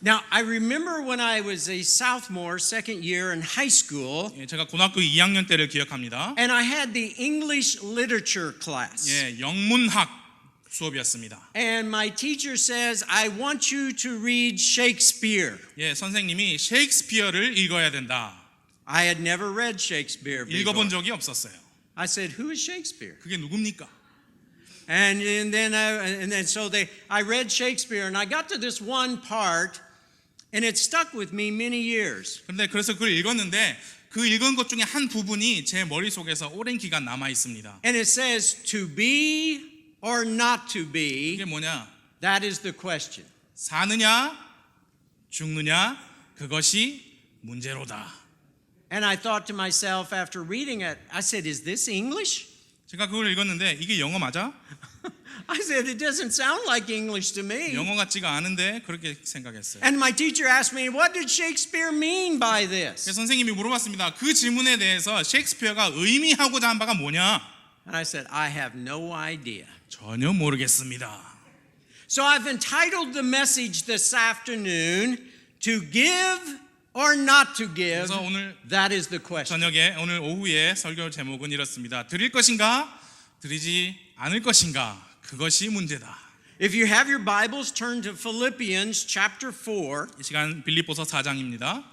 Now, I remember when I was a sophomore, second year in high school, 예, 제가 고등학교 2학년 때를 기억합니다. and I had the English literature class. 예, 영문학 수업이었습니다. And my teacher says, I want you to read Shakespeare. 예, 선생님이 셰익스피어를 읽어야 된다. I had never read Shakespeare before. 읽어본 적이 없었어요. I said, who is Shakespeare? 그게 누굽니까? And then I read Shakespeare, and I got to this one part, and it stuck with me many years. 그래서 그걸 읽었는데 그 읽은 것 중에 한 부분이 제 머릿속에서 오랜 기간 남아 있습니다. And it says, to be or not to be, 이게 뭐냐? that is the question. 사느냐 죽느냐 그것이 문제로다. And I thought to myself after reading it, I said, is this English? 제가 그걸 읽었는데 이게 영어 맞아? I said, it doesn't sound like English to me. 영어 같지가 않은데 그렇게 생각했어요. And my teacher asked me, what did Shakespeare mean by this? 그래서 선생님이 물어봤습니다. 그 질문에 대해서 셰익스피어가 의미하고자 한 바가 뭐냐? And I said, I have no idea. 전혀 모르겠습니다. So I've entitled the message this afternoon, to give or not to give. 그래서 오늘 That is the question. 저녁에 오늘 오후에 설교 제목은 이렇습니다. 드릴 것인가? 드리지 않을 것인가? 그것이 문제다. If you have your Bibles, turn to Philippians chapter 4. 이 시간 빌립보서 4장입니다.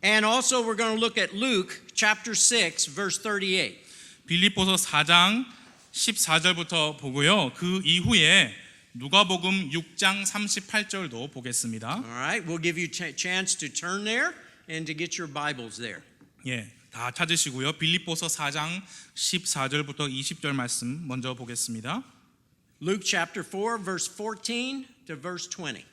And also we're going to look at Luke chapter 6, verse 38. 빌립보서 4장 14절부터 보고요. 그 이후에 누가복음 6장 38절도 보겠습니다. All right, we'll give you a chance to turn there and to get your Bibles there. 예, 다 찾으시고요. 빌립보서 4장 14절부터 20절 말씀 먼저 보겠습니다. Luke chapter 4, verse 14 to verse 20.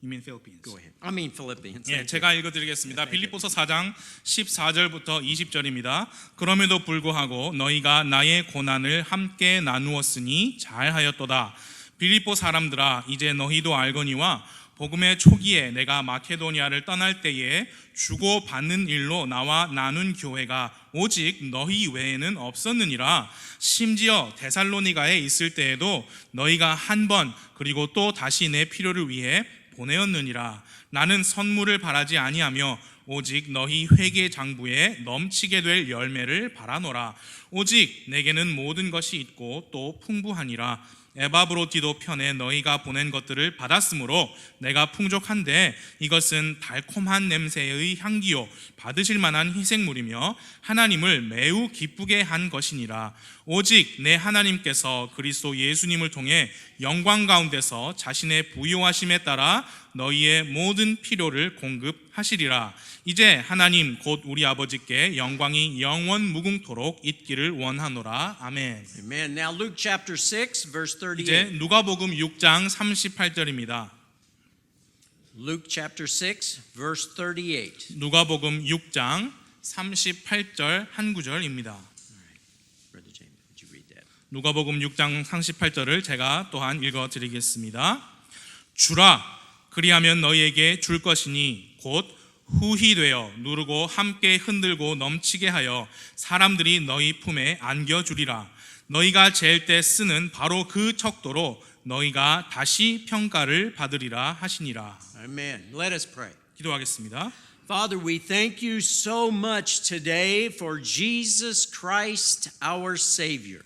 You mean Philippines? Go ahead. I mean Philippians. 예, 제가 읽어드리겠습니다. 빌립보서 4장 14절부터 20절입니다. 그럼에도 불구하고 너희가 나의 고난을 함께 나누었으니 잘하였도다. 빌립보 사람들아, 이제 너희도 알거니와 복음의 초기에 내가 마케도니아를 떠날 때에 주고 받는 일로 나와 나눈 교회가 오직 너희 외에는 없었느니라. 심지어 데살로니가에 있을 때에도 너희가 한 번 그리고 또 다시 내 필요를 위해 보내었느니라. 나는 선물을 바라지 아니하며 오직 너희 회개 장부에 넘치게 될 열매를 바라노라. 오직 내게는 모든 것이 있고 또 풍부하니라. 에바브로디도 편에 너희가 보낸 것들을 받았으므로 내가 풍족한데 이것은 달콤한 냄새의 향기요 받으실 만한 희생물이며 하나님을 매우 기쁘게 한 것이니라. 오직 내 하나님께서 그리스도 예수님을 통해 영광 가운데서 자신의 부요하심에 따라 너희의 모든 필요를 공급하시리라. 이제 하나님 곧 우리 아버지께 영광이 영원 무궁토록 있기를 원하노라. 아멘. Amen. Now Luke chapter 6, verse 이제 38. 누가복음 6장 38절입니다. Luke chapter 6, verse 38. 누가복음 6장 38절 한 구절입니다. Brother James, would you read that? 누가복음 6장 38절을 제가 또한 읽어드리겠습니다. 주라, 그리하면 너희에게 줄 것이니 곧 후히 되어 누르고 함께 흔들고 넘치게 하여 사람들이 너희 품에 안겨주리라. 너희가 잴 때 쓰는 바로 그 척도로 너희가 다시 평가를 받으리라 하시니라. Amen. Let us pray. 기도하겠습니다. Father, we thank you so much today for Jesus Christ, our Savior.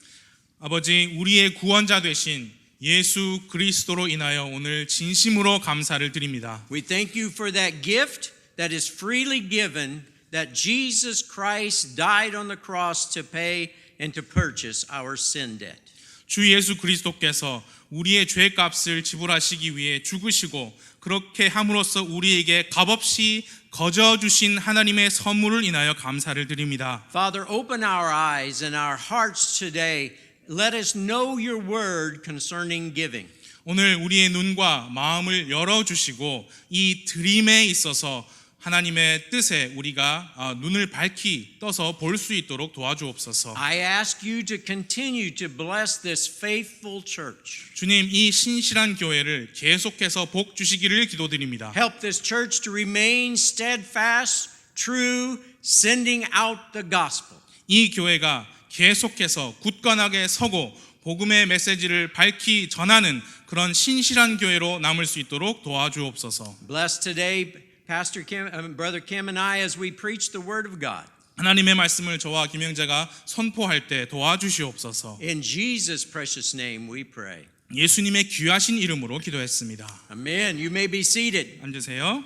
아버지, 우리의 구원자 되신 예수 그리스도로 인하여 오늘 진심으로 감사를 드립니다. We thank you for that gift that is freely given, that Jesus Christ died on the cross to pay and to purchase our sin debt. 주 예수 그리스도께서 우리의 죄값을 지불하시기 위해 죽으시고 그렇게 함으로써 우리에게 값없이 거저 주신 하나님의 선물을 인하여 감사를 드립니다. Father, open our eyes and our hearts today. Let us know your word concerning giving. 오늘 우리의 눈과 마음을 열어주시고 이 드림에 있어서 하나님의 뜻에 우리가 눈을 밝히 떠서 볼 수 있도록 도와주옵소서. I ask you to continue to bless this faithful church. 주님, 이 신실한 교회를 계속해서 복 주시기를 기도드립니다. Help this church to remain steadfast, true, sending out the gospel. 이 교회가 계속해서 굳건하게 서고 복음의 메시지를 밝히 전하는 그런 신실한 교회로 남을 수 있도록 도와주옵소서. Bless today, Brother Kim and I as we preach the Word of God. 하나님의 말씀을 저와 김영재가 선포할 때 도와주시옵소서. In Jesus' precious name we pray. 예수님의 귀하신 이름으로 기도했습니다. Amen. You may be seated. 앉으세요.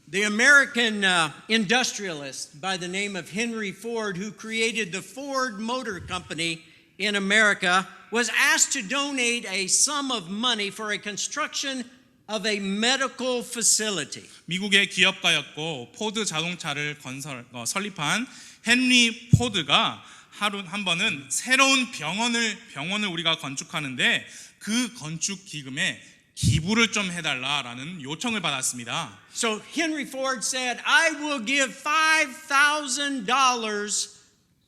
The American industrialist by the name of Henry Ford, who created the Ford Motor Company in America, was asked to donate a sum of money for a construction of a medical facility. 미국의 기업가였고 포드 자동차를 설립한 헨리 포드가 한 번은 새로운 병원을 우리가 건축하는데 그 건축 기금에 기부를 좀 해달라라는 요청을 받았습니다. So Henry Ford said, I will give $5,000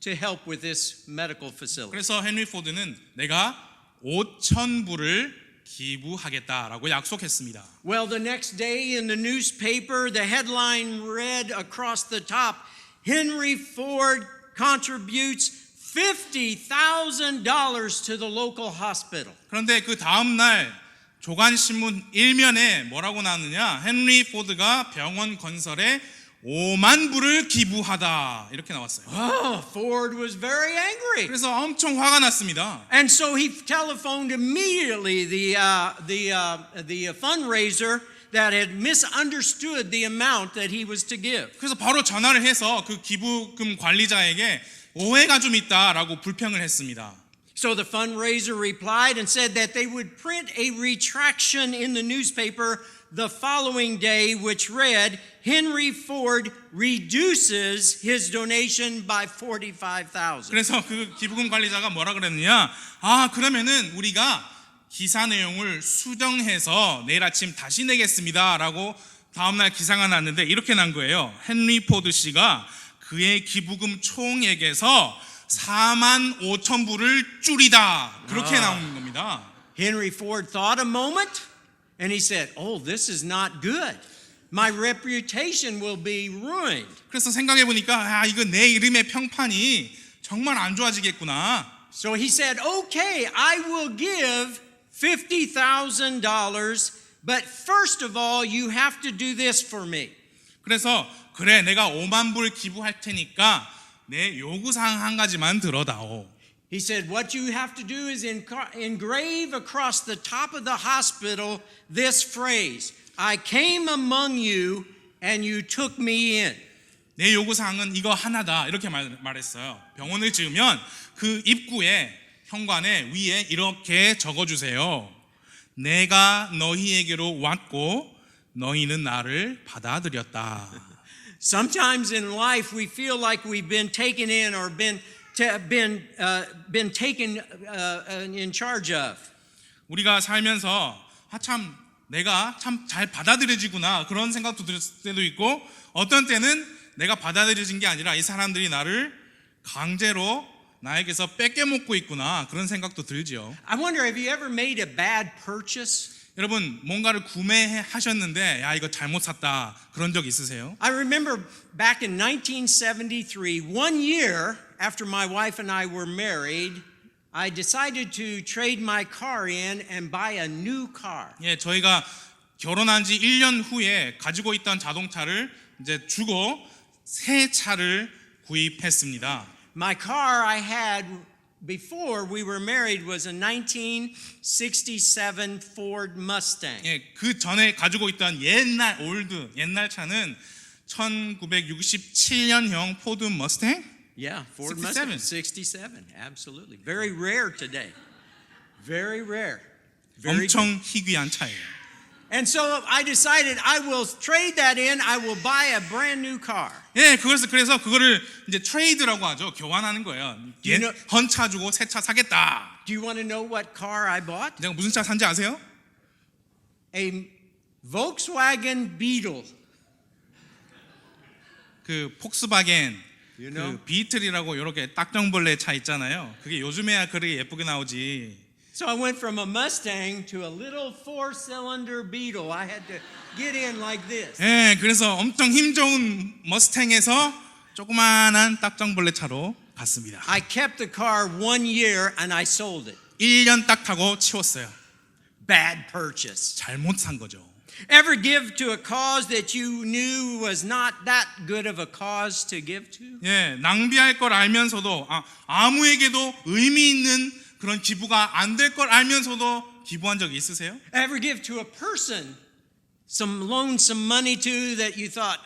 to help with this medical facility. 그래서 헨리 포드는 내가 5,000불을 기부하겠다라고 약속했습니다. Well, the next day in the newspaper, the headline read across the top, Henry Ford contributes $50,000 to the local hospital. 그런데 그 다음 날 조간신문 1면에 뭐라고 나왔느냐? 헨리 포드가 병원 건설에 5만 불을 기부하다 이렇게 나왔어요. Oh, Ford was very angry. 그래서 엄청 화가 났습니다. And so he telephoned immediately the fundraiser that had misunderstood the amount that he was to give. 그래서 바로 전화를 해서 그 기부금 관리자에게 오해가 좀 있다라고 불평을 했습니다. So the fundraiser replied and said that they would print a retraction in the newspaper the following day, which read, Henry Ford reduces his donation by $45,000. 그래서 그 기부금 관리자가 뭐라 그랬느냐? 그러면은 우리가 기사 내용을 수정해서 내일 아침 다시 내겠습니다라고 다음날 기사가 났는데 이렇게 난 거예요. 헨리 포드 씨가 그의 기부금 총액에서 45,000불을 줄이다. 그렇게 나오는 겁니다. Henry Ford thought a moment and he said, oh, this is not good. My reputation will be ruined. 그래서 생각해 보니까 이거 내 이름의 평판이 정말 안 좋아지겠구나. So he said, okay, I will give $50,000, but first of all, you have to do this for me. 그래서 그래 내가 5만 불 기부할 테니까 내 요구사항 한 가지만 들어다오. He said, what you have to do is engrave across the top of the hospital this phrase, I came among you and you took me in. 내 요구사항은 이거 하나다 이렇게 말했어요. 병원을 지으면 그 입구에 현관에 위에 이렇게 적어주세요. 내가 너희에게로 왔고 너희는 나를 받아들였다. Sometimes in life we feel like we've been taken in or been taken in charge of. 우리가 살면서 참 내가 참 잘 받아들여지구나 그런 생각도 들 때도 있고 어떤 때는 내가 받아들여진 게 아니라 이 사람들이 나를 강제로 나에게서 뺏겨먹고 있구나 그런 생각도 들지요. I wonder, have you ever made a bad purchase? 여러분 뭔가를 구매하셨는데 이거 잘못 샀다 그런 적 있으세요? I remember back in 1973, 1 year after my wife and I were married, I decided to trade my car in and buy a new car. 예, 저희가 결혼한 지 1년 후에 가지고 있던 자동차를 이제 주고 새 차를 구입했습니다. My car I had before we were married was a 1967 Ford Mustang. 예, 그 전에 가지고 있던 옛날 차는 1967년형 포드 머스탱? Yeah, Ford 67. Mustang. 67, absolutely. Very rare today. Very rare. Very 엄청 희귀한 차예요. And so I decided I will trade that in. I will buy a brand new car. 예, 그래서 그거를 이제 트레이드라고 하죠. 교환하는 거예요. You know- 헌차 주고 새 차 사겠다. Do you want to know what car I bought? 내가 무슨 차 산지 아세요? A Volkswagen Beetle. 그 폭스바겐 You know? 그 비틀이라고 이렇게 딱정벌레 차 있잖아요. 그게 요즘에야 그렇게 예쁘게 나오지. So I went from a Mustang to a little 4-cylinder Beetle. I had to get in like this. 예, 그래서 엄청 힘 좋은 머스탱에서 조그만한 딱정벌레 차로 갔습니다. I kept the car 1 year and I sold it. 1년 딱 타고 치웠어요. Bad purchase. 잘못 산 거죠. Ever give to a cause that you knew was not that good of a cause to give to? 예, 낭비할 걸 알면서도 아무에게도 의미 있는 그런 기부가 안 될 걸 알면서도 기부한 적 있으세요? Ever give to a person loan some money to that you thought,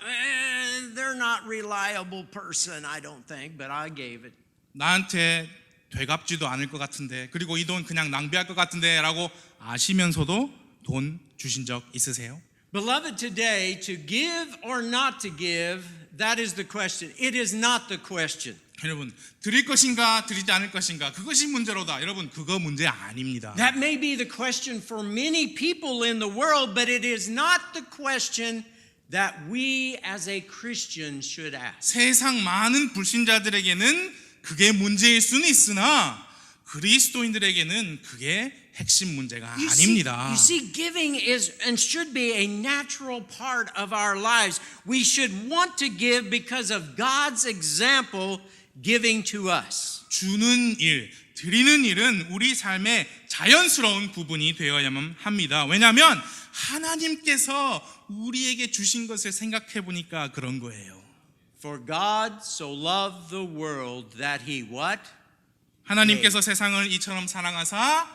they're not reliable person, I don't think, but I gave it. 나한테 되갚지도 않을 것 같은데, 그리고 이 돈 그냥 낭비할 것 같은데 라고 아시면서도 돈 주신 적 있으세요? Beloved, today, to give or not to give, that is the question. It is not the question. 여러분, 드릴 것인가 드리지 않을 것인가, 그것이 문제로다. 여러분, 그거 문제 아닙니다. That may be the question for many people in the world, but it is not the question that we as a Christian should ask. 세상 많은 불신자들에게는 그게 문제일 수는 있으나 그리스도인들에게는 그게 핵심 문제가 아닙니다. You see, giving is and should be a natural part of our lives. We should want to give because of God's example giving to us. 주는 일, 드리는 일은 우리 삶의 자연스러운 부분이 되어야만 합니다. 왜냐하면 하나님께서 우리에게 주신 것을 생각해 보니까 그런 거예요. For God so loved the world that he what? 하나님께서 세상을 이처럼 사랑하사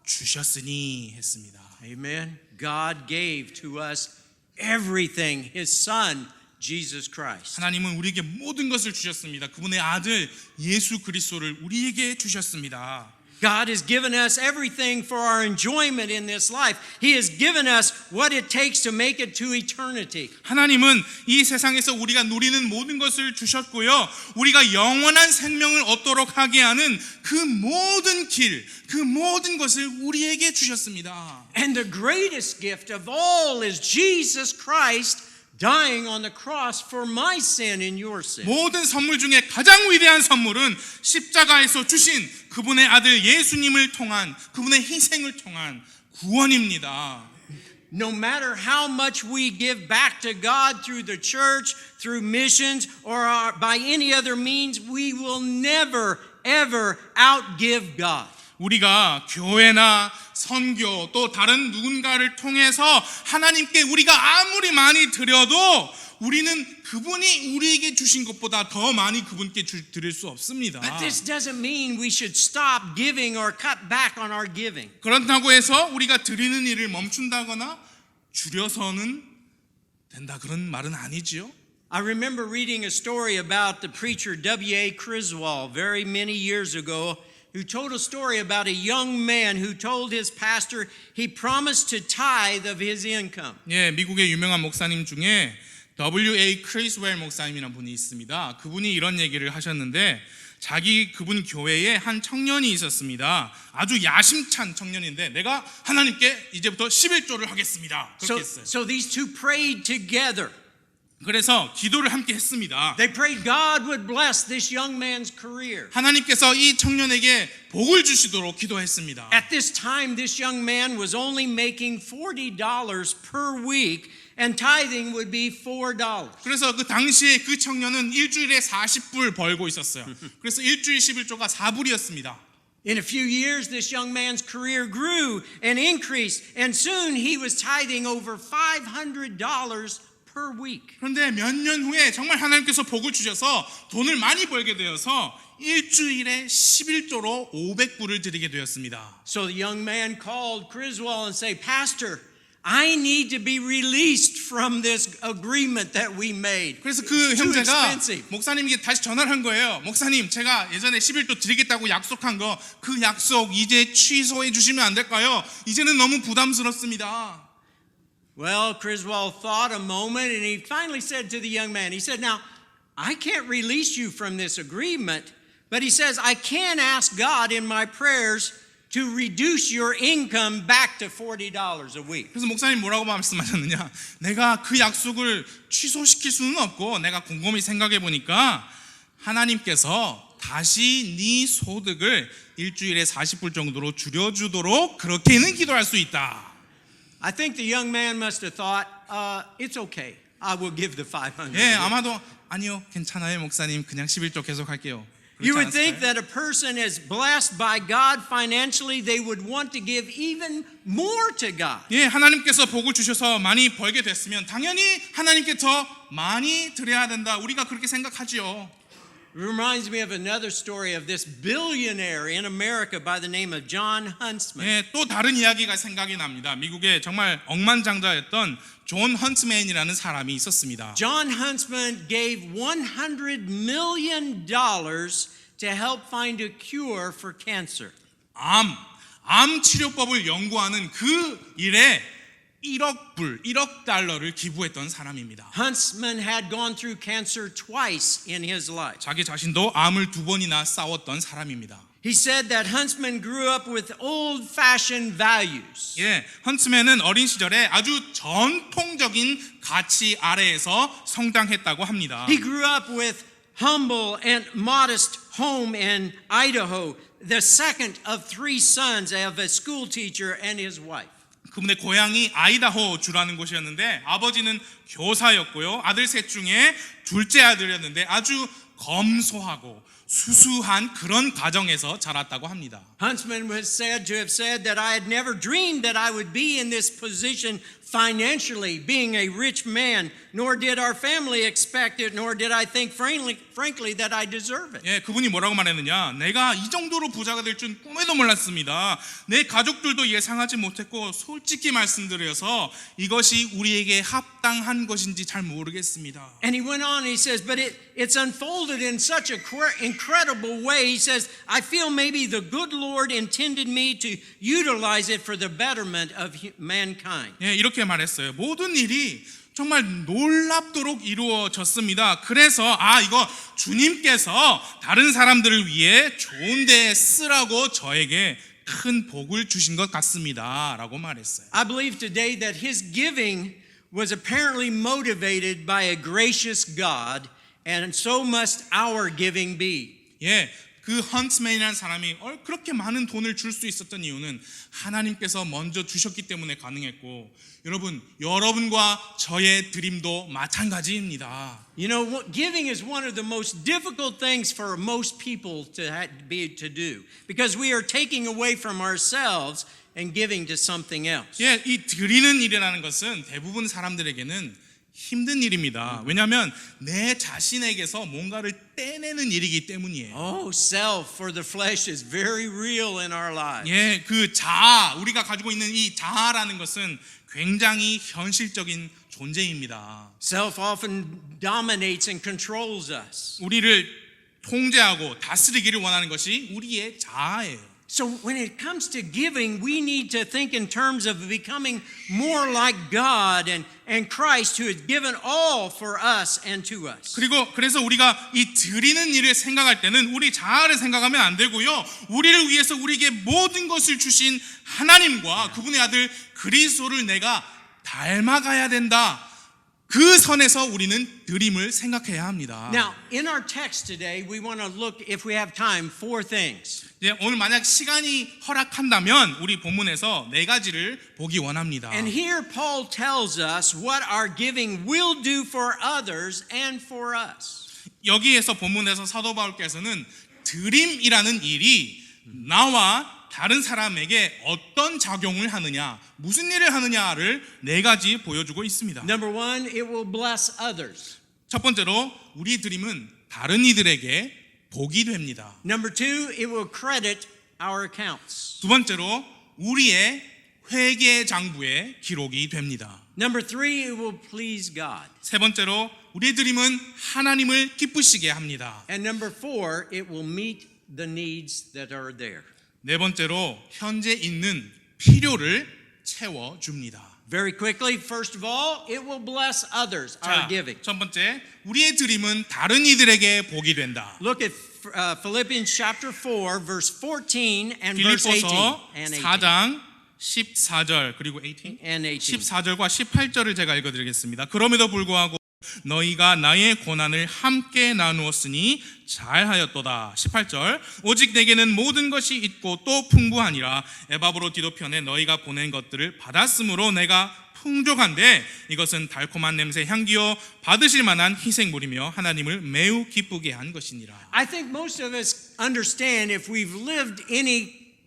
주셨으니 했습니다. Amen. God gave to us everything. His son, Jesus Christ. 하나님은 우리에게 모든 것을 주셨습니다. 그분의 아들 예수 그리스도를 우리에게 주셨습니다. God has given us everything for our enjoyment in this life. He has given us what it takes to make it to eternity. 하나님은 이 세상에서 우리가 누리는 모든 것을 주셨고요. 우리가 영원한 생명을 얻도록 하게 하는 그 모든 길, 그 모든 것을 우리에게 주셨습니다. And the greatest gift of all is Jesus Christ dying on the cross for my sin and your sin. 모든 선물 중에 가장 위대한 선물은 십자가에서 주신 그분의 아들 예수님을 통한 그분의 희생을 통한 구원입니다. No matter how much we give back to God through the church, through missions, or by any other means, we will never, ever outgive God. 우리가 교회나 선교 또 다른 누군가를 통해서 하나님께 우리가 아무리 많이 드려도 우리는 그분이 우리에게 주신 것보다 더 많이 그분께 드릴 수 없습니다. But this doesn't mean we should stop giving or cut back on our giving. 그렇다고 해서 우리가 드리는 일을 멈춘다거나 줄여서는 된다 그런 말은 아니지요. I remember reading a story about the preacher W.A. Criswell very many years ago, who told a story about a young man who told his pastor he promised to tithe of his income. 예, 미국의 유명한 목사님 중에 W.A. 크리스웰 목사님이라는 분이 있습니다. 그분이 이런 얘기를 하셨는데 그분 교회에 한 청년이 있었습니다. 아주 야심찬 청년인데 내가 하나님께 이제부터 11조를 하겠습니다. 그렇게 했어요. So these two prayed together. 그래서 기도를 함께 했습니다. They prayed God would bless this young man's career. 하나님께서 이 청년에게 복을 주시도록 기도했습니다. At this time, this young man was only making $40 per week, and tithing would be $4. 그래서 그 당시에 그 청년은 일주일에 40불 벌고 있었어요. 그래서 일주일 11조가 4불이었습니다. In a few years, this young man's career grew and increased, and soon he was tithing over $500 per week. 그런데 몇 년 후에 정말 하나님께서 복을 주셔서 돈을 많이 벌게 되어서 일주일에 11조로 500불을 드리게 되었습니다. So the young man called Criswell and said, Pastor, I need to be released from this agreement that we made. 그래서 그 Too 형제가 expensive. 목사님에게 다시 전화를 한 거예요. 목사님, 제가 예전에 11조 드리겠다고 약속한 거 그 약속 이제 취소해 주시면 안 될까요? 이제는 너무 부담스럽습니다. Well, Criswell thought a moment and he finally said to the young man, he said, now, I can't release you from this agreement, but he says, I can ask God in my prayers to reduce your income back to $40 a week. 그래서 목사님 뭐라고 말씀하셨느냐? 내가 그 약속을 취소시킬 수는 없고 내가 곰곰이 생각해 보니까 하나님께서 다시 네 소득을 일주일에 40불 정도로 줄여주도록 그렇게는 기도할 수 있다. I think the young man must have thought, it's okay. I will give the $500. 예, 아마도 아니요, 괜찮아요, 목사님. 그냥 11조 계속 할게요. You 그렇지 would think 않았을까요? that a person is blessed by God financially, they would want to give even more to God. 예, 하나님께서 복을 주셔서 많이 벌게 됐으면 당연히 하나님께 더 많이 드려야 된다. 우리가 그렇게 생각하지요. It reminds me of another story of this billionaire in America by the name of John Huntsman. 예, 또 다른 이야기가 생각이 납니다. 미국에 정말 억만장자였던 존 헌츠맨이라는 사람이 있었습니다. John Huntsman gave $100 million to help find a cure for cancer. 암 치료법을 연구하는 그 일에 1억 달러를 기부했던 사람입니다. Huntsman had gone through cancer twice in his life. 자기 자신도 암을 2번이나 싸웠던 사람입니다. He said that Huntsman grew up with old-fashioned values. 예, 헌츠맨은 어린 시절에 아주 전통적인 가치 아래에서 성장했다고 합니다. He grew up with humble and modest home in Idaho, the second of 3 sons of a school teacher and his wife. 그분의 고향이 아이다호 주라는 곳이었는데 아버지는 교사였고요. 아들 셋 중에 둘째 아들이었는데 아주 검소하고 수수한 그런 가정에서 자랐다고 합니다. Huntsman was said to have said that I had never dreamed that I would be in this position financially, being a rich man, nor did our family expect it, nor did I think frankly that I deserve it. 예, 그분이 뭐라고 말했느냐? 내가 이 정도로 부자가 될 줄 꿈에도 몰랐습니다. 내 가족들도 예상하지 못했고 솔직히 말씀드려서 이것이 우리에게 합당한 것인지 잘 모르겠습니다. And he went on, he says, but it's unfolded in such an incredible way. He says, I feel maybe the good Lord intended me to utilize it for the betterment of mankind. 예, 이렇게 말했어요. 모든 일이 정말 놀랍도록 이루어졌습니다. 그래서 이거 주님께서 다른 사람들을 위해 좋은 데 쓰라고 저에게 큰 복을 주신 것 같습니다. 라고 말했어요. I believe today that his giving was apparently motivated by a gracious God, and so must our giving be. 예, 그 헌츠맨이라는 사람이 그렇게 많은 돈을 줄 수 있었던 이유는 하나님께서 먼저 주셨기 때문에 가능했고 여러분과 저의 드림도 마찬가지입니다. You know, giving is one of the most difficult things for most people to do because we are taking away from ourselves and giving to something else. 예, 이 드리는 일이라는 것은 대부분 사람들에게는 힘든 일입니다. 왜냐하면 내 자신에게서 뭔가를 떼내는 일이기 때문이에요. Oh, self for the flesh is very real in our lives. 예, 그 자아, 우리가 가지고 있는 이 자아라는 것은 굉장히 현실적인 존재입니다. Self often dominates and controls us. 우리를 통제하고 다스리기를 원하는 것이 우리의 자아예요. So when it comes to giving, we need to think in terms of becoming more like God and Christ who has given all for us and to us. 그래서 우리가 이 드리는 일을 생각할 때는 우리 자아를 생각하면 안 되고요. 우리를 위해서 우리에게 모든 것을 주신 하나님과 그분의 아들 그리스도를 내가 닮아가야 된다. 그 선에서 우리는 드림을 생각해야 합니다. Now, in our text today, we want to look, if we have time, 4 things. 예, 오늘 만약 시간이 허락한다면 우리 본문에서 4가지를 보기 원합니다. And here Paul tells us what our giving will do for others and for us. 여기에서 본문에서 사도 바울께서는 드림이라는 일이 나와 다른 사람에게 어떤 작용을 하느냐, 무슨 일을 하느냐를 4가지 보여주고 있습니다. Number 1, it will bless others. 첫 번째로 우리 드림은 다른 이들에게 복이 됩니다. Number 2, it will credit our accounts. 두 번째로 우리의 회계 장부에 기록이 됩니다. Number 3, it will please God. 세 번째로 우리의 드림은 하나님을 기쁘시게 합니다. And number 4, it will meet the needs that are there. 네 번째로 현재 있는 필요를 채워줍니다. Very quickly, first of all, it will bless others, our giving. 첫 번째, 우리의 드림은 다른 이들에게 복이 된다. Look at Philippians chapter 4, verse 14 and verse 18. 빌립보서 And 18. 4장 14절 그리고 18? And 18. 14절과 18절을 제가 읽어드리겠습니다. 그럼에도 불구하고 너희가 나의 고난을 함께 나누었으니 잘하였도다. 18절 오직 내게는 모든 것이 있고 또 풍부하니라. 에바브로 디도편에 너희가 보낸 것들을 받았으므로 내가 풍족한데 이것은 달콤한 냄새 향기요 받으실 만한 희생물이며 하나님을 매우 기쁘게 한 것이니라. I think most of us understand if we've lived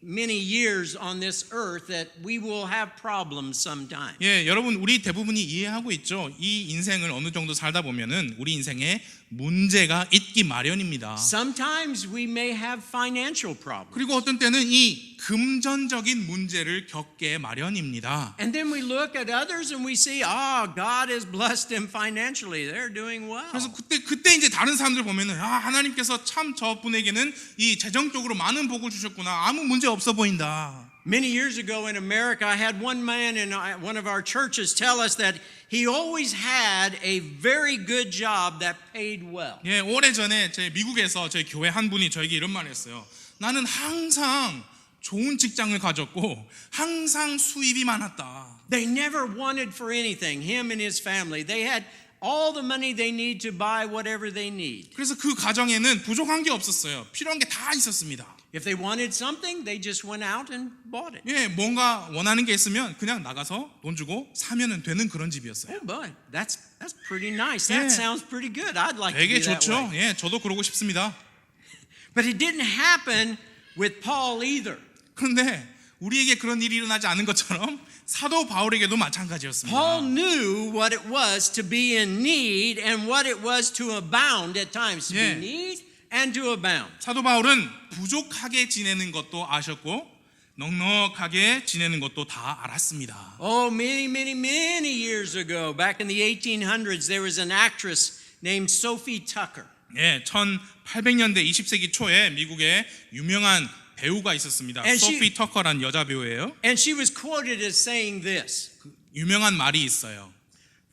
many years on this earth that we will have problems sometime. 예, 여러분 우리 대부분이 이해하고 있죠. 이 인생을 어느 정도 살다 보면은 우리 인생에 문제가 있기 마련입니다. Sometimes we may have financial problems. 그리고 어떤 때는 이 금전적인 문제를 겪게 마련입니다. And then we look at others and we see, God has blessed them financially. They're doing well. 그래서 그때 이제 다른 사람들 보면은 하나님께서 참 저분에게는 이 재정적으로 많은 복을 주셨구나. 아무 문제 없어 보인다. Many years ago in America, I had one man in one of our churches tell us that he always had a very good job that paid well. 예, 오래전에 제 미국에서 저희 교회 한 분이 저에게 이런 말을 했어요. 나는 항상 좋은 직장을 가졌고 항상 수입이 많았다. They never wanted for anything, him and his family. They had all the money they need to buy whatever they need. 그래서 그 가정에는 부족한 게 없었어요. 필요한 게 다 있었습니다. If they wanted something, they just went out and bought it. 예, 뭔가 원하는 게 있으면 그냥 나가서 돈 주고 사면은 되는 그런 집이었어요. Oh, boy, that's pretty nice. That 예. sounds pretty good. I'd like to 되게 be that 좋죠. way. 예, 저도 그러고 싶습니다. But it didn't happen with Paul either. 그런데 우리에게 그런 일이 일어나지 않은 것처럼 사도 바울에게도 마찬가지였습니다. Paul knew what it was to be in need and what it was to abound at times. To be 예. in need and to abound. 사도 바울은 부족하게 지내는 것도 아셨고 넉넉하게 지내는 것도 다 알았습니다. Oh, many years ago, back in the 1800s, there was an actress named Sophie Tucker. 예, 1800년대 20세기 초에 미국에 유명한 배우가 있었습니다. And 소피 터커란 여자 배우예요. And she was quoted as saying this: 유명한 말이 있어요.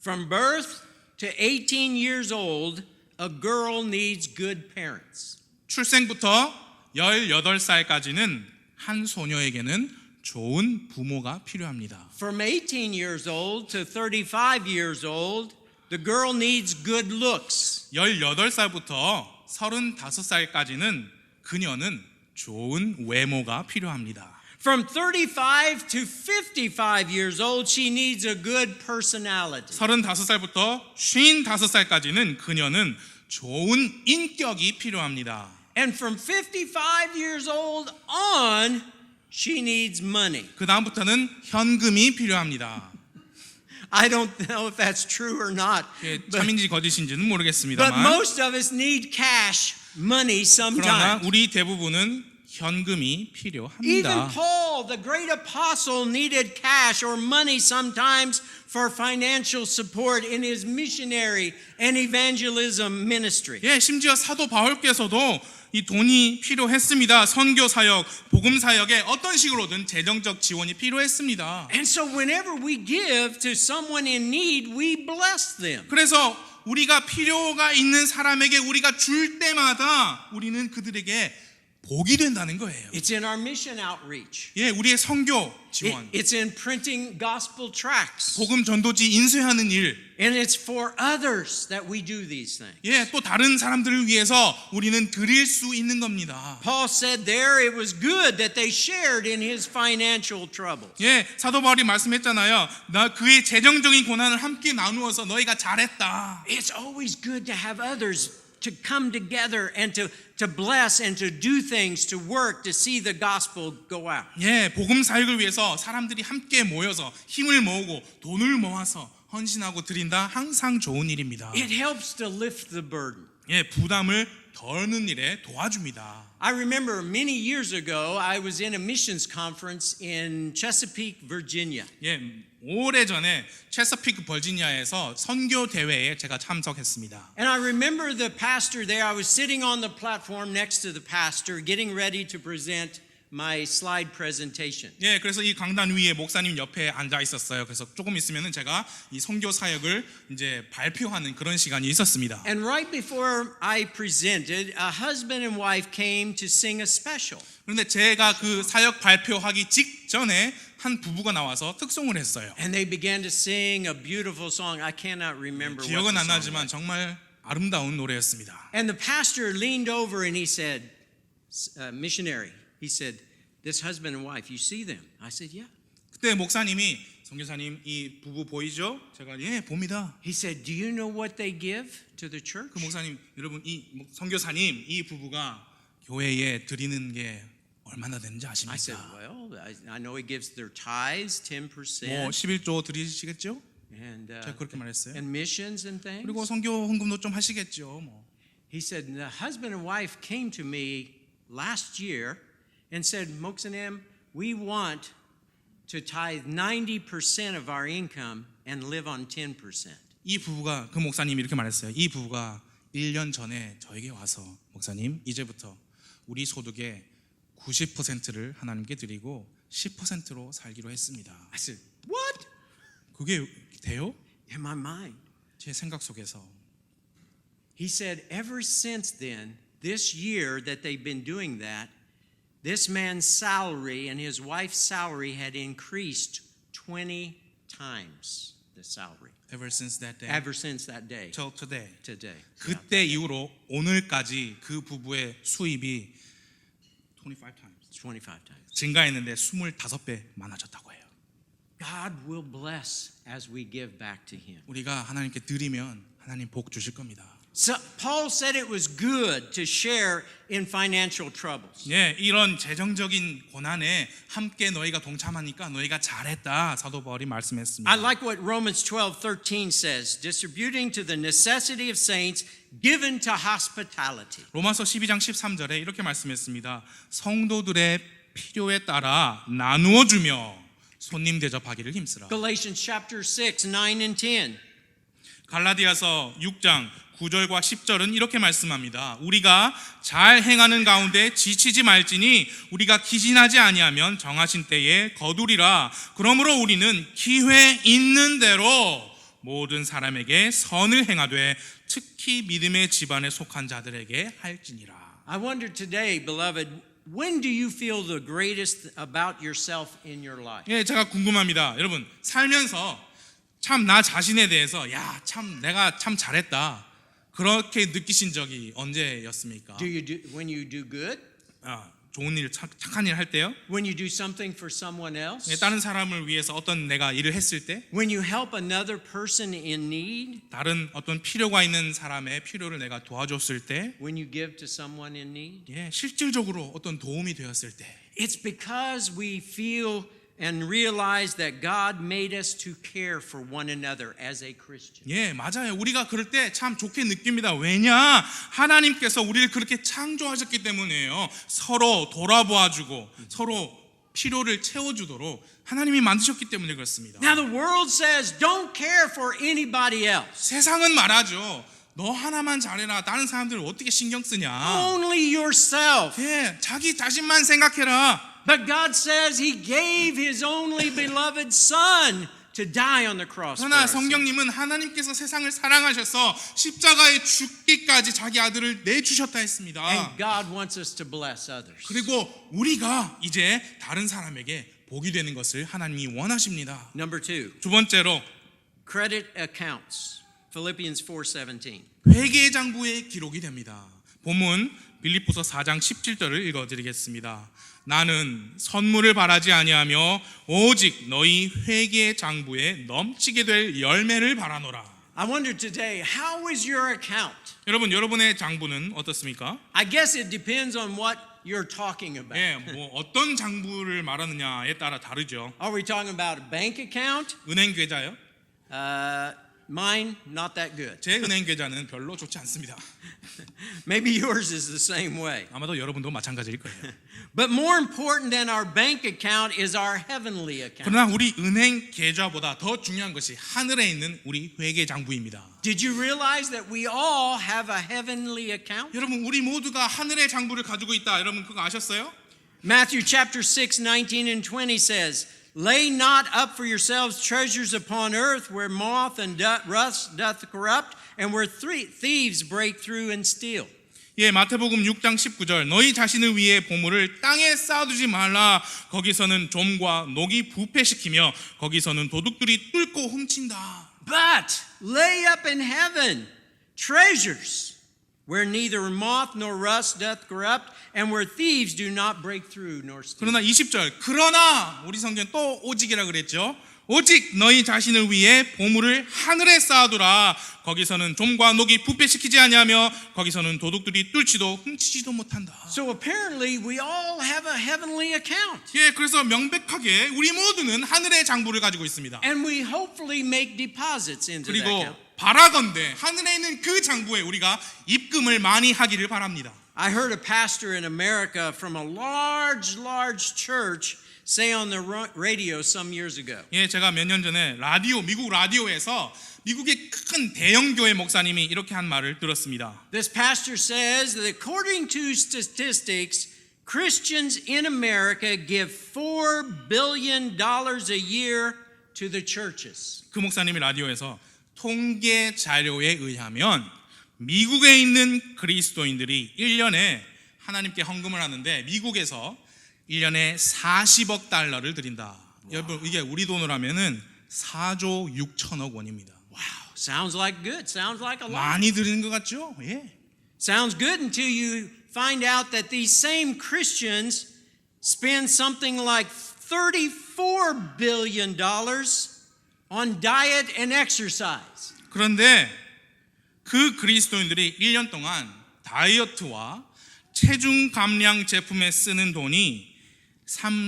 From birth to 18 years old, a girl needs good parents. 출생부터 18살까지는 한 소녀에게는 좋은 부모가 필요합니다. From 18 years old to 35 years old, the girl needs good looks. 18살부터 35살까지는 그녀는 좋은 외모가 필요합니다. From 35 to 55 years old, she needs a good personality. 35살부터 55살까지는 그녀는 좋은 인격이 필요합니다. And from 55 years old on, she needs money. 그 다음부터는 현금이 필요합니다. I don't know if that's true or not. 예, But, 참인지 거짓인지는 but 모르겠습니다만 most of us need cash money 그러나 sometimes. 우리 대부분은 현금이 Even 필요합니다. Paul, the great apostle, needed cash or money sometimes for financial support in his missionary and evangelism ministry. 예, 심지어 사도 바울께서도 이 돈이 필요했습니다. 선교 사역, 복음 사역에 어떤 식으로든 재정적 지원이 필요했습니다. And so whenever we give to someone in need, we bless them. 그래서 우리가 필요가 있는 사람에게 우리가 줄 때마다 우리는 그들에게 복이 된다는 거예요. It's in our mission outreach. 예, 우리의 선교 지원, It's in printing gospel tracts. 복음 전도지 인쇄하는 일, And it's for others that we do these things. 예, 또 다른 사람들을 위해서 우리는 드릴 수 있는 겁니다. Paul said there it was good that they shared in his financial troubles. 예, 사도 바울이 말씀했잖아요. 나 그의 재정적인 고난을 함께 나누어서 너희가 잘했다. It's always good to have others to come together and to bless and to do things, to work, to see the gospel go out. 예, 복음 사역을 위해서 사람들이 함께 모여서 힘을 모으고 돈을 모아서 헌신하고 드린다. 항상 좋은 일입니다. It helps to lift the burden. 예, 부담을 덜는 일에 도와줍니다. I remember many years ago, I was in a missions conference in Chesapeake, Virginia. 예, 오래전에 체서피크 버지니아에서 선교 대회에 제가 참석했습니다. And I remember the pastor there. I was sitting on the platform next to the pastor, getting ready to present my slide presentation. 예, 그래서 이 강단 위에 목사님 옆에 앉아 있었어요. 그래서 조금 있으면은 제가 이 선교 사역을 이제 발표하는 그런 시간이 있었습니다. And right before I presented, a husband and wife came to sing a special. 그런데 제가 그 사역 발표하기 직전에 한 부부가 나와서 특송을 했어요. And they began to sing a beautiful song. I cannot remember what 기억은 the 안 song 나지만 was. 정말 아름다운 노래였습니다. And the pastor leaned over and he said, missionary, he said, this husband and wife, you see them? I said, yeah. 그때 목사님이 선교사님 이 부부 보이죠? 제가 예 봅니다. He said, do you know what they give to the church? 그 목사님 여러분 이 선교사님 이 부부가 교회에 드리는 게 얼마나 되는지 I said, 아십니까? well, I know he gives their tithes, 10%. 뭐 11조 드리시겠죠? And, 제가 그렇게 말했어요. and missions and things. 그리고 선교 헌금도 좀 하시겠죠. 뭐. He said, the husband and wife came to me last year and said, Moksanem, we want to tithe 90% of our income and live on 10%. 이 부부가 그 목사님이 이렇게 말했어요. 이 부부가 1년 전에 저에게 와서 목사님 이제부터 우리 소득의 90%를 하나님께 드리고 10%로 살기로 했습니다. I said, what? 그게 돼요? In my mind. 제 생각 속에서. He said, ever since then, this year that they've been doing that, this man's salary and his wife's salary had increased 20 times the salary. Ever since that day Ever since that day. till today. Today. 그때 이후로 오늘까지 그 부부의 수입이 25 times 25 times. 증가했는데 25배 많아졌다고 해요. God will bless as we give back to him. 우리가 하나님께 드리면 하나님 복 주실 겁니다. So Paul said it was good to share in financial troubles. 예, 이런 재정적인 고난에 함께 너희가 동참하니까 너희가 잘했다. 사도 바울이 말씀했습니다. I like what Romans 12:13 says, distributing to the necessity of saints, given to hospitality. 로마서 12장 13절에 이렇게 말씀했습니다. 성도들의 필요에 따라 나누어 주며 손님 대접하기를 힘쓰라. Galatians chapter 6, 9 and 10. 갈라디아서 6장 9절과 10절은 이렇게 말씀합니다. 우리가 잘 행하는 가운데 지치지 말지니 우리가 기진하지 아니하면 정하신 때에 거두리라. 그러므로 우리는 기회 있는 대로 모든 사람에게 선을 행하되 특히 믿음의 집안에 속한 자들에게 할지니라. I wonder today, beloved, when do you feel the greatest about yourself in your life? 예, 제가 궁금합니다. 여러분 살면서 참 나 자신에 대해서 참 내가 참 잘했다. 그렇게 느끼신 적이 언제였습니까? When you do good? 좋은 일, 착한 일 할 때요? When you do something for someone else? 예, 다른 사람을 위해서 어떤 내가 일을 했을 때? When you help another person in need? 다른 어떤 필요가 있는 사람의 필요를 내가 도와줬을 때? When you give to someone in need? 예, 실질적으로 어떤 도움이 되었을 때? It's because we feel and realize that God made us to care for one another as a Christian. 예, 맞아요. 우리가 그럴 때 참 좋게 느낍니다. 왜냐? 하나님께서 우리를 그렇게 창조하셨기 때문에요. 서로 돌아보아주고 서로 필요를 채워주도록 하나님이 만드셨기 때문에 그렇습니다. Now the world says don't care for anybody else. 세상은 말하죠. 너 하나만 잘해라. 다른 사람들을 어떻게 신경 쓰냐? Only yourself. 예, 자기 자신만 생각해라. But God says He gave His only beloved Son to die on the cross. for 그러나 our sins. 성경님은 하나님께서 세상을 사랑하셔서 십자가에 죽기까지 자기 아들을 내주셨다 했습니다. And God wants us to bless others. 그리고 우리가 이제 다른 사람에게 복이 되는 것을 하나님이 원하십니다. Number 2, 두 번째로 credit accounts. Philippians 4:17. 회계 장부에 기록이 됩니다. 본문 빌립보서 4장 17절을 읽어드리겠습니다. 나는 선물을 바라지 아니하며 오직 너희 회계 장부에 넘치게 될 열매를 바라노라. I wonder today, how is your account? 여러분, 여러분의 장부는 어떻습니까? I guess it depends on what you're talking about. 예, 뭐 어떤 장부를 말하느냐에 따라 다르죠. Are we talking about a bank account? 은행 계좌요? Mine, not that good. 제 은행 계좌는 별로 좋지 않습니다. Maybe yours is the same way. 아마도 여러분도 마찬가지일 거예요. But more important than our bank account is our heavenly account. 그러나 우리 은행 계좌보다 더 중요한 것이 하늘에 있는 우리 회계 장부입니다. Did you realize that we all have a heavenly account? 여러분, 우리 모두가 하늘의 장부를 가지고 있다. 여러분 그거 아셨어요? Matthew chapter 6, 19 and 20 says, Lay not up for yourselves treasures upon earth where moth and rust doth corrupt and where thieves break through and steal. 예, 마태복음 6장 19절 너희 자신을 위해 보물을 땅에 쌓아두지 말라. 거기서는 좀과 녹이 부패시키며 거기서는 도둑들이 뚫고 훔친다. But lay up in heaven treasures where neither moth nor rust doth corrupt, and where thieves do not break through nor steal. 그러나 20절 그러나 우리 성경 또 오직이라 그랬죠. 오직 너희 자신을 위해 보물을 하늘에 쌓아두라. 거기서는 좀과 녹이 부패시키지 아니하며 거기서는 도둑들이 뚫지도 훔치지도 못한다. So apparently we all have a heavenly account. 예, 그래서 명백하게 우리 모두는 하늘의 장부를 가지고 있습니다. And we hopefully make deposits into that 그리고 account. 바라건대 하늘에 있는 그 장부에 우리가 입금을 많이 하기를 바랍니다. I heard a pastor in America from a large church say on the radio some years ago. 예, 제가 몇 년 전에 미국 라디오에서 미국의 큰 대형 교회 목사님이 이렇게 한 말을 들었습니다. This pastor says that according to statistics, Christians in America give $4 billion a year to the churches. 그 목사님이 라디오에서 통계 자료에 의하면 미국에 있는 그리스도인들이 1년에 하나님께 헌금을 하는데 미국에서 1년에 40억 달러를 드린다. 여러분 이게 우리 돈으로 하면은 4조 6천억 원입니다. Wow, sounds like good. Sounds like a lot. 많이 드리는 것 같죠? 예. Sounds good until you find out that these same Christians spend something like $34 billion on diet and exercise. 그런데 그 그리스도인들이 1년 동안 다이어트와 체중 감량 제품에 쓰는 돈이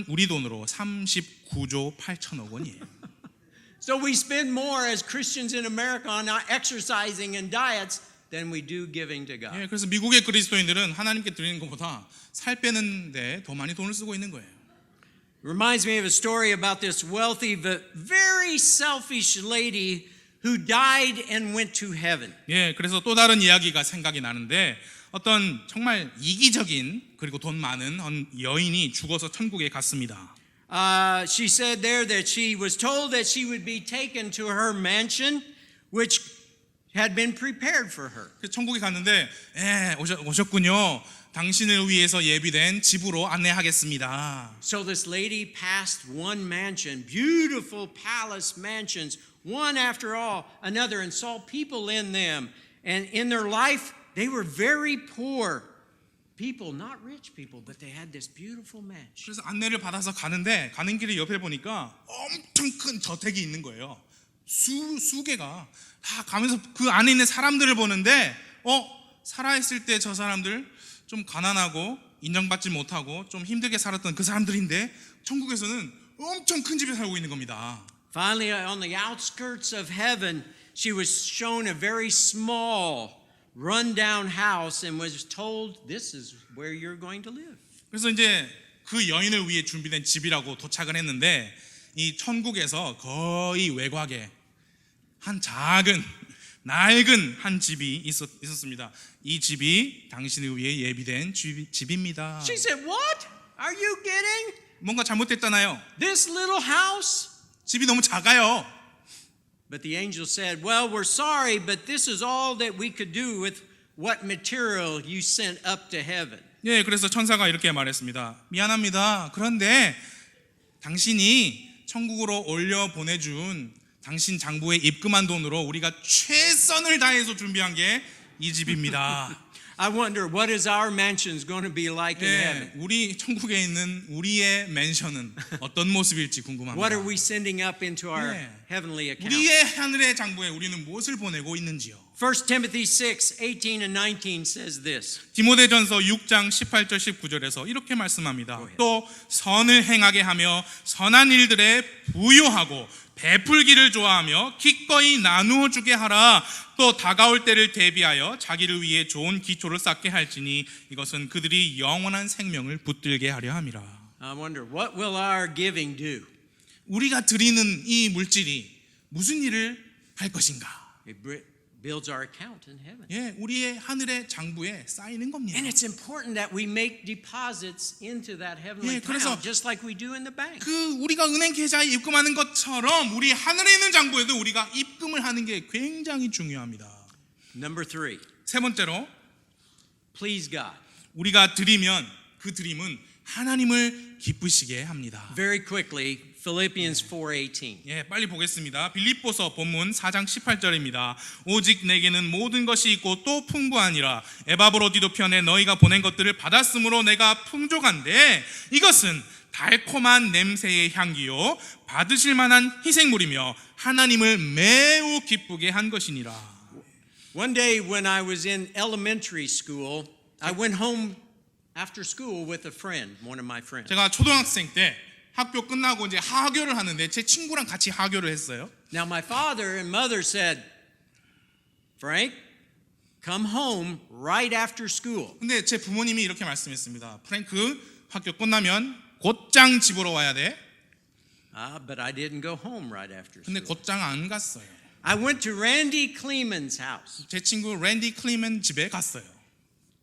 우리 돈으로 39조 8천억 원이에요. So we spend more as Christians in America on exercising and diets than we do giving to God. 예, 그래서 미국의 그리스도인들은 하나님께 드리는 것보다 살 빼는 데 더 많이 돈을 쓰고 있는 거예요. Reminds me of a story about this wealthy but very selfish lady who died and went to heaven. 예, 그래서 또 다른 이야기가 생각이 나는데 어떤 정말 이기적인 그리고 돈 많은 여인이 죽어서 천국에 갔습니다. She said there that she was told that she would be taken to her mansion, which had been prepared for her. 그래서 천국에 갔는데 오셨군요. 당신을 위해서 예비된 집으로 안내하겠습니다. So this lady passed one mansion, beautiful palace mansions, one after another, and saw people in them. And in their life, they were very poor people, not rich people, but they had this beautiful mansion. 그래서 안내를 받아서 가는데 가는 길에 옆에 보니까 엄청 큰 저택이 있는 거예요. 수개가 다 가면서 그 안에 있는 사람들을 보는데 살아있을 때 저 사람들 좀 가난하고 인정받지 못하고 좀 힘들게 살았던 그 사람들인데 천국에서는 엄청 큰 집에 살고 있는 겁니다. Finally, on the outskirts of heaven, she was shown a very small, run-down house and was told, "This is where you're going to live." 그래서 이제 그 여인을 위해 준비된 집이라고 도착을 했는데 이 천국에서 거의 외곽에 한 작은 낡은 한 집이 있었습니다. 이 집이 당신을 위해 예비된 집입니다. She said, "What? Are you kidding? 뭔가 잘못됐잖아요. This little house?" 집이 너무 작아요. But the angel said, "Well, we're sorry, but this is all that we could do with what material you sent up to heaven." 예, 그래서 천사가 이렇게 말했습니다. 미안합니다. 그런데 당신이 천국으로 올려 보내준 당신 장부에 입금한 돈으로 우리가 최선을 다해서 준비한 게 이 집입니다. I wonder what is our mansions going to be like in heaven? 우리 천국에 있는 우리의 맨션은 어떤 모습일지 궁금합니다. What are we sending up into our heavenly account? 우리의 하늘의 장부에 우리는 무엇을 보내고 있는지요? 1 Timothy 6:18 and 19 says this. 디모데전서 6장 18절 19절에서 이렇게 말씀합니다. 또 선을 행하게 하며 선한 일들에 부요하고 베풀기를 좋아하며 기꺼이 나누어 주게 하라. 또 다가올 때를 대비하여 자기를 위해 좋은 기초를 쌓게 할지니 이것은 그들이 영원한 생명을 붙들게 하려 함이라. I wonder what will our giving do? 우리가 드리는 이 물질이 무슨 일을 할 것인가? It builds our account in heaven. 예, 우리의 하늘의 장부에 쌓이는 겁니다. And it's important that we make deposits into that heavenly 예, 그래서 account just like we do in the bank. 그 우리가 은행 계좌에 입금하는 것처럼 우리 하늘에 있는 장부에도 우리가 입금을 하는 게 굉장히 중요합니다. Number 3. 세 번째로 please God. 우리가 드리면 그 드림은 하나님을 기쁘시게 합니다. Very quickly, Philippians 4:18. 예, 빨리 보겠습니다. 빌립보서 본문 4장 18절입니다. 오직 내게는 모든 것이 있고 또 풍부하니라. 에바브로디도 편에 너희가 보낸 것들을 받았으므로 내가 풍족한데 이것은 달콤한 냄새의 향기요 받으실 만한 희생물이며 하나님을 매우 기쁘게 한 것이니라. One day when I was in elementary school, I went home after school with a friend, one of my friends. 제가 초등학생 때 학교 끝나고 이제 하교를 하는데 제 친구랑 같이 하교를 했어요. Now my father and mother said, Frank, come home right after school. 근데 제 부모님이 이렇게 말씀했습니다. 프랭크, 학교 끝나면 곧장 집으로 와야 돼. But I didn't go home right after 근데 school. 곧장 안 갔어요. I went to Randy Kleeman's house. 제 친구 랜디 클리먼 집에 갔어요.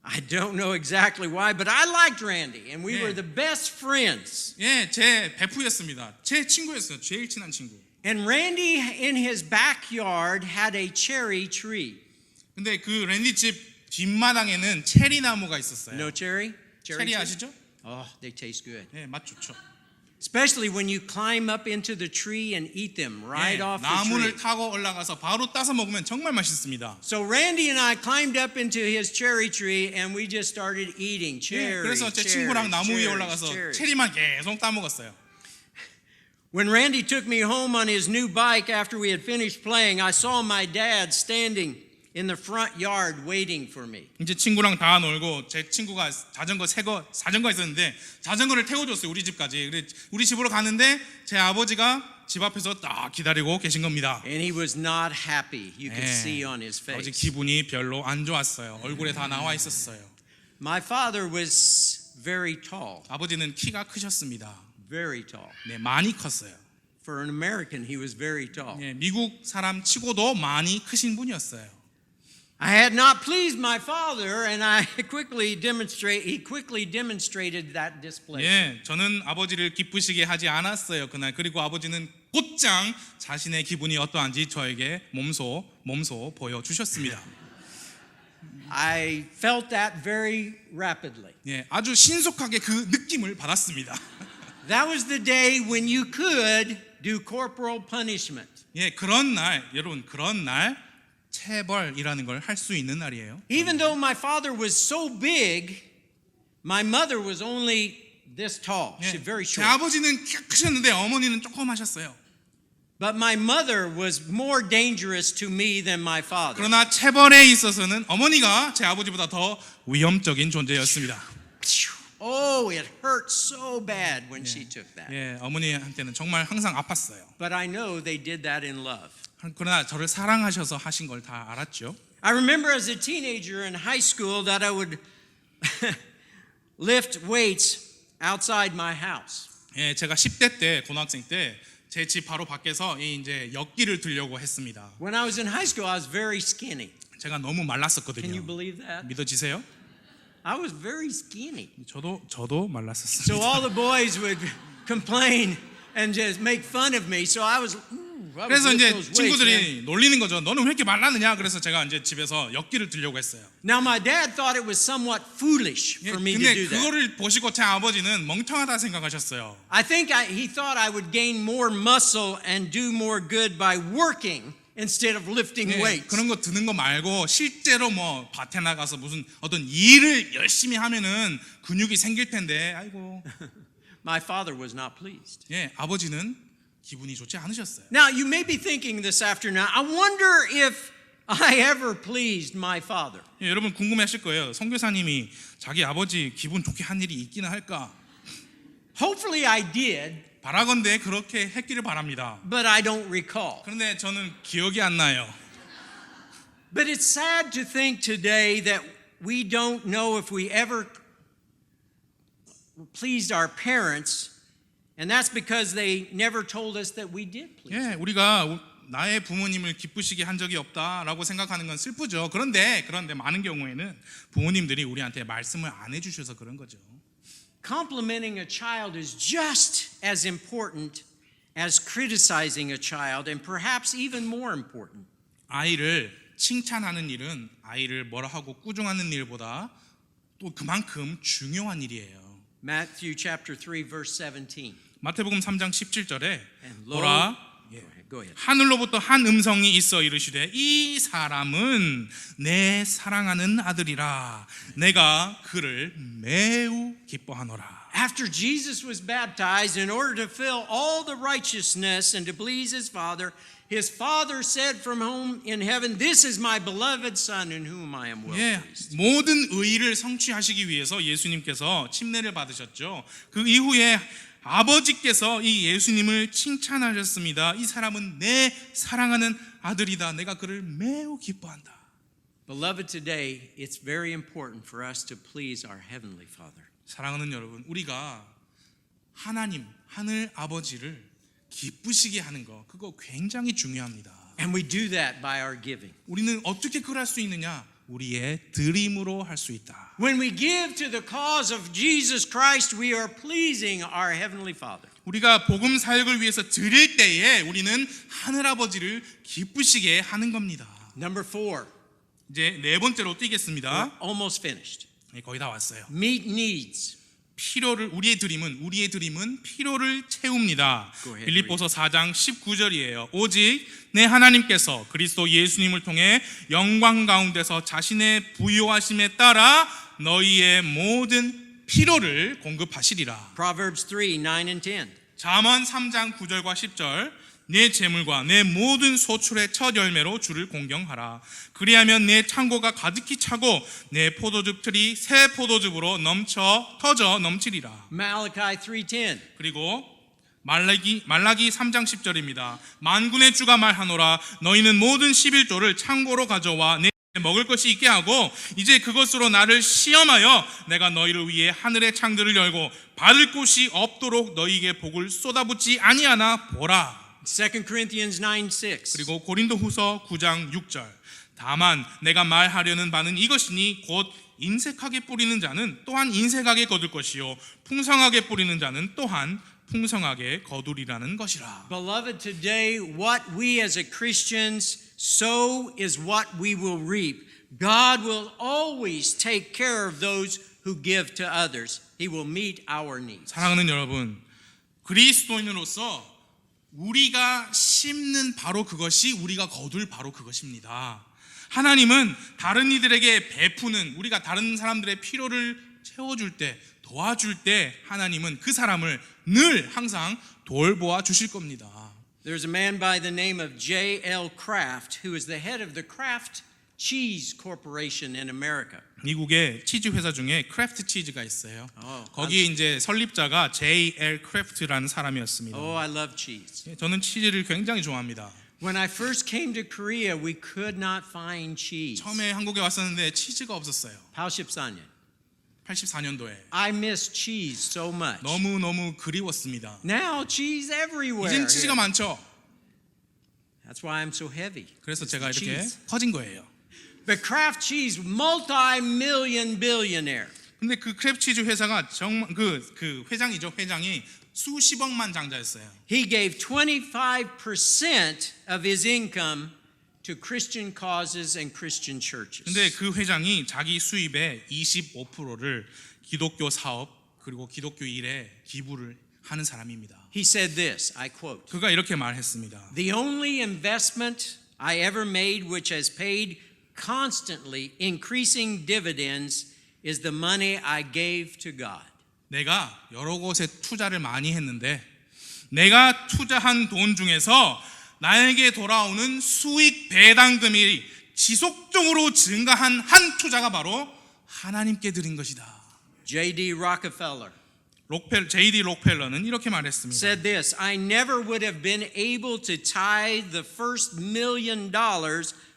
I don't know exactly why, but I liked Randy, and we Yeah. were the best friends. 예, 제 베프였습니다. 제 친구였어요. 제일 친한 친구. And Randy, in his backyard, had a cherry tree. 근데 그 랜디 집 뒷마당에는 체리 나무가 있었어요. No cherry? 체리 tree? 아시죠? Oh, they taste good. 예, 맛 좋죠. Especially when you climb up into the tree and eat them right 예, off the 나무를 tree. 타고 올라가서 바로 따서 먹으면 정말 맛있습니다. So Randy and I climbed up into his cherry tree and we just started eating 예, cherry. 그래서 제 친구랑 나무 위에 올라가서 체리만 계속 따먹었어요. When Randy took me home on his new bike after we had finished playing, I saw my dad standing in the front yard waiting for me. 이제 친구랑 다 놀고 제 친구가 자전거 있었는데 자전거를 태워줬어요. 우리 집까지. 그래 우리 집으로 가는데 제 아버지가 집 앞에서 딱 기다리고 계신 겁니다. And he was not happy. You could 예, see on his 아버지 face. 기분이 별로 안 좋았어요. 얼굴에 다 나와 있었어요. My father was very tall, 아버지는 키가 크셨습니다. very tall. 네, 많이 컸어요. For an American, he was very tall. 예, 미국 사람 치고도 많이 크신 분이었어요. I had not pleased my father, and he quickly demonstrated that displeasure. 예, 저는 아버지를 기쁘시게 하지 않았어요 그날. 그리고 아버지는 곧장 자신의 기분이 어떠한지 저에게 몸소 보여주셨습니다. I felt that very rapidly. 예, 아주 신속하게 그 느낌을 받았습니다. That was the day when you could do corporal punishment. 예, 그런 날, 여러분 그런 날 체벌이라는 걸 할 수 있는 날이에요. Even though my father was so big, my mother was only this tall. 예, She's very 제 short. 아버지는 키가 크셨는데 어머니는 조그마셨어요. But my mother was more dangerous to me than my father. 그러나 체벌에 있어서는 어머니가 제 아버지보다 더 위험적인 존재였습니다. Oh, it hurt so bad when she took that. 예, 어머니한테는 정말 항상 아팠어요. But I know they did that in love. 그러나 저를 사랑하셔서 하신 걸 다 알았죠. I remember as a teenager in high school that I would lift weights outside my house. 예, 제가 10대 때 고등학생 때 제 집 바로 밖에서 이제 역기를 들려고 했습니다. When I was in high school, I was very skinny. 제가 너무 Can you 말랐었거든요. believe that? 믿어지세요? I was very skinny. 저도 말랐었습니다. So all the boys would complain and just make fun of me. So I was 그래서 lift 이제 those weights, man. 친구들이 놀리는 거죠. 너는 왜 이렇게 말랐느냐? 그래서 제가 이제 집에서 역기를 들려고 했어요. Now my dad thought it was somewhat foolish 예, for me to 근데 do that. 그거를 보시고 제 아버지는 멍청하다 생각하셨어요. I think he thought I would gain more muscle and do more good by working instead of lifting 예, weights. 그런 거 드는 거 말고 실제로 뭐 밭에 나가서 무슨 어떤 일을 열심히 하면은 근육이 생길 텐데 아이고. My father was not pleased. 예, 아버지는 기분이 좋지 않으셨어요. Now you may be thinking this afternoon, I wonder if I ever pleased my father. 예, 여러분 궁금해하실 거예요. 선교사님이 자기 아버지 기분 좋게 한 일이 있기는 할까? Hopefully I did, 바라건대 그렇게 했기를 바랍니다. but I don't recall. 그런데 저는 기억이 안 나요. But it's sad to think today that we don't know if we ever pleased our parents, and that's because they never told us that we did please. 예, 우리가 나의 부모님을 기쁘시게 한 적이 없다라고 생각하는 건 슬프죠. 그런데 많은 경우에는 부모님들이 우리한테 말씀을 안 해주셔서 그런 거죠. Complimenting a child is just as important as criticizing a child, and perhaps even more important. 아이를 칭찬하는 일은 아이를 뭐라 하고 꾸중하는 일보다 또 그만큼 중요한 일이에요. Matthew chapter 3 verse 17. 마태복음 3장 17절에 And lo, 보라 go ahead. 하늘로부터 한 음성이 있어 이르시되 이 사람은 내 사랑하는 아들이라 내가 그를 매우 기뻐하노라. After Jesus was baptized, in order to fill all the righteousness and to please his father said from home in heaven, "This is my beloved son in whom I am well pleased." 모든 의의를 성취하시기 위해서 예수님께서 침례를 받으셨죠. 그 이후에 아버지께서 이 예수님을 칭찬하셨습니다. 이 사람은 내 사랑하는 아들이다. 내가 그를 매우 기뻐한다. Beloved, today it's very important for us to please our heavenly Father. 사랑하는 여러분, 우리가 하나님, 하늘 아버지를 기쁘시게 하는 거 그거 굉장히 중요합니다. And we do that by our giving. 우리는 어떻게 그럴 수 있느냐? 우리의 드림으로 할 수 있다. When we give to the cause of Jesus Christ, we are pleasing our heavenly Father. 우리가 복음 사역을 위해서 드릴 때에 우리는 하늘 아버지를 기쁘시게 하는 겁니다. Number 4. 이제 네 번째로 뛰겠습니다. We're almost finished. 네, 거의 다 왔어요. Meet needs. 우리의 드림은 필요를 채웁니다. Go ahead, 빌립보서 4장 19절이에요. 오직 내 하나님께서 그리스도 예수님을 통해 영광 가운데서 자신의 부요하심에 따라 너희의 모든 필요를 공급하시리라. Proverbs 3, 9 and 10. 잠언 3장 9절과 10절 내 재물과 내 모든 소출의 첫 열매로 주를 공경하라. 그리하면 내 창고가 가득히 차고 내 포도즙 틀이 새 포도즙으로 터져 넘치리라. Malachi 3:10. 그리고 말라기 3장 10절입니다. 만군의 주가 말하노라 너희는 모든 11조를 창고로 가져와 내 먹을 것이 있게 하고 이제 그것으로 나를 시험하여 내가 너희를 위해 하늘의 창들을 열고 받을 곳이 없도록 너희에게 복을 쏟아붓지 아니하나 보라. 2 Corinthians 9:6. 그리고 고린도후서 9장 6절 다만 내가 말하려는 바는 이것이니 곧 인색하게 뿌리는 자는 또한 인색하게 거둘 것이요 풍성하게 뿌리는 자는 또한 풍성하게 거두리라는 것이라. Beloved, today what we as a Christians sow is what we will reap. God will always take care of those who give to others. He will meet our needs. 사랑하는 여러분, 그리스도인으로서 우리가 심는 바로 그것이 우리가 거둘 바로 그것입니다. 하나님은 다른 이들에게 베푸는 우리가 다른 사람들의 필요를 채워줄 때 도와줄 때 하나님은 그 사람을 늘 항상 돌보아 주실 겁니다. There's a man by the name of J.L. Kraft who is the head of the Kraft Cheese Corporation in America. 미국의 치즈 회사 중에 크래프트 치즈가 있어요. Oh, 거기 이제 설립자가 J.L. 크래프트라는 사람이었습니다. Oh, I love cheese. 저는 치즈를 굉장히 좋아합니다. When I first came to Korea, we could not find cheese. 처음에 한국에 왔었는데 치즈가 없었어요. 84년. 84년도에 I miss cheese so much. 너무 그리웠습니다. Now cheese everywhere. 이젠 치즈가 많죠. That's why I'm so heavy. 그래서 It's 제가 the 이렇게 cheese. 커진 거예요. But Kraft Cheese, multi-million billionaire. 근데 그 크랩 치즈 회사가 정말 그 회장이 수십억만 장자였어요. He gave 25% of his income to Christian causes and Christian churches. 근데 그 회장이 자기 수입의 25%를 기독교 사업 그리고 기독교 일에 기부를 하는 사람입니다. He said this, I quote, 그가 이렇게 말했습니다. "The only investment I ever made which has paid constantly increasing dividends is the money I gave to God." 내가 여러 곳에 투자를 많이 했는데 내가 투자한 돈 중에서 나에게 돌아오는 수익 배당금이 지속적으로 증가한 한 투자가 바로 하나님께 드린 것이다. J.D. Rockefeller J.D. 록펠러는 이렇게 말했습니다. said this, "I never would have been able to tithe the first $1 million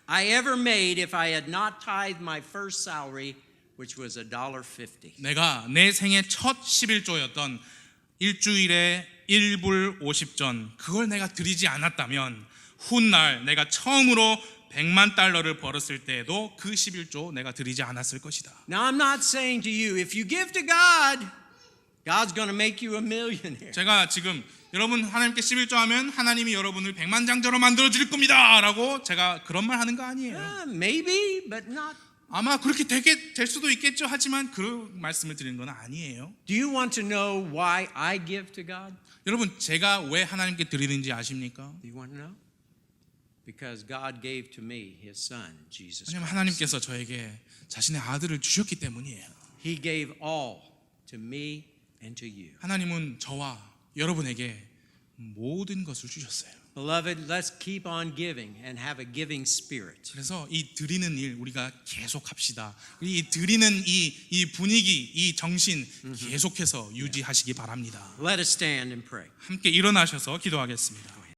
I ever made if I had not tithed my first salary, which was $1.50. 내가 내 생애 첫 11조였던 일주일에 1불 50전 그걸 내가 드리지 않았다면 훗날 내가 처음으로 100만 달러를 벌었을 때에도 그 11조 내가 드리지 않았을 것이다. Now I'm not saying to you, if you give to God, God's going to make you a millionaire. 제가 지금 여러분 하나님께 11조 하면 하나님이 여러분을 100만 장자로 만들어 줄 겁니다 라고 제가 그런 말 하는 거 아니에요. Maybe, but not 아마 그렇게 될 수도 있겠죠. 하지만 그 말씀을 드리는 건 아니에요. Do you want to know why I give to God? 여러분, 제가 왜 하나님께 드리는지 아십니까? Do you want to know? Because God gave to me His Son, Jesus 왜냐하면 Christ. 하나님께서 저에게 자신의 아들을 주셨기 때문이에요. He gave all to me and to you. 하나님은 저와 여러분에게 모든 것을 주셨어요. Beloved, let's keep on giving and have a giving spirit. 그래서 이 드리는 일 우리가 계속합시다. 이 드리는 이 분위기, 이 정신 계속해서 유지하시기 바랍니다. Let us stand and pray. 함께 일어나셔서 기도하겠습니다.